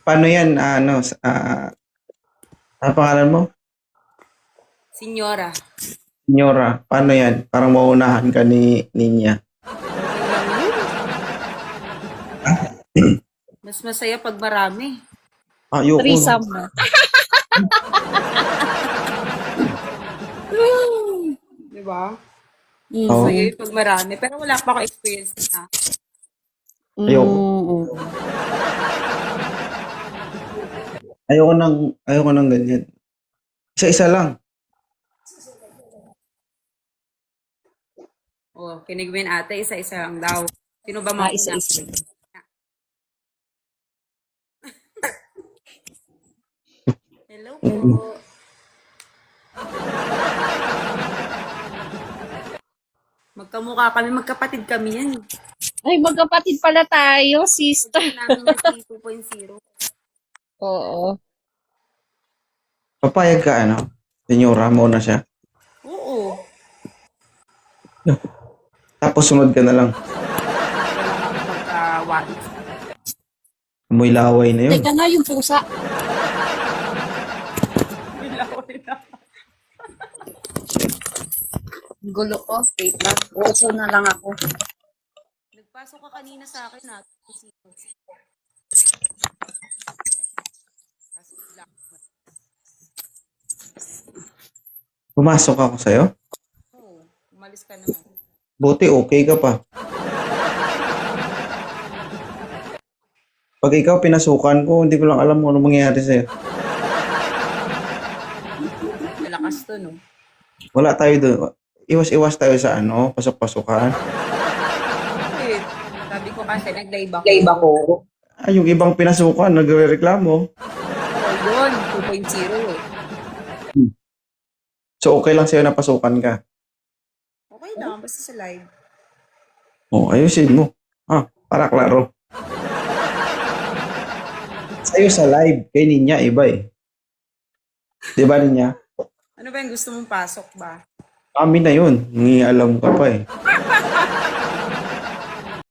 Paano yan? Ano pangalan mo? Senyora, Nyora. Paano yan? Parang maunahan ka ni Ninya. okay lang yun. Mas masaya pag marami. Ayoko. Threesome na. Di ba? Oo. Masaya yun pag marami. Pero wala pa ako experience na. Ayoko. Ayoko nang ganyan. Isa-isa lang. Oh, kinigwin ate, isa-isa lang daw. Sino ba mga Isa-isa. Hello po. Magkamukha kami, magkapatid kami yan. Ay, magkapatid pala tayo, sister. Namin na si 2.0. Oo. Papayag ka, Senyora, muna siya. Oo. Tapos sunod ka na lang. Kailangan ako pagka-wais. Amoy laway na yun. Teka na, yung pusa. Gulo ko. Wait lang. Uso na lang ako. Nagpasok ka kanina sa akin ha. Pumasok ako sa'yo. Oo, umalis ka naman. Buti okay ka pa. Pag ikaw pinasukan ko, hindi ko lang alam kung ano mangyayari sa'yo. Malakas to, no? Wala tayo doon. Iwas-iwas tayo sa pasok-pasukan. Wait, sabi ko kasi nag-live ako. Live ako. Yung ibang pinasukan, nagre-reklamo. Oh, yun, 2.0 eh. So okay lang sa'yo na pasukan ka. Okay lang, basta sa live. Ayusin mo. Para klaro. Sa'yo sa live, kay Ninya, iba eh. Di ba, Ninya? Ano ba yung gusto mong pasok ba? Amin na yun. Alam ka pa eh.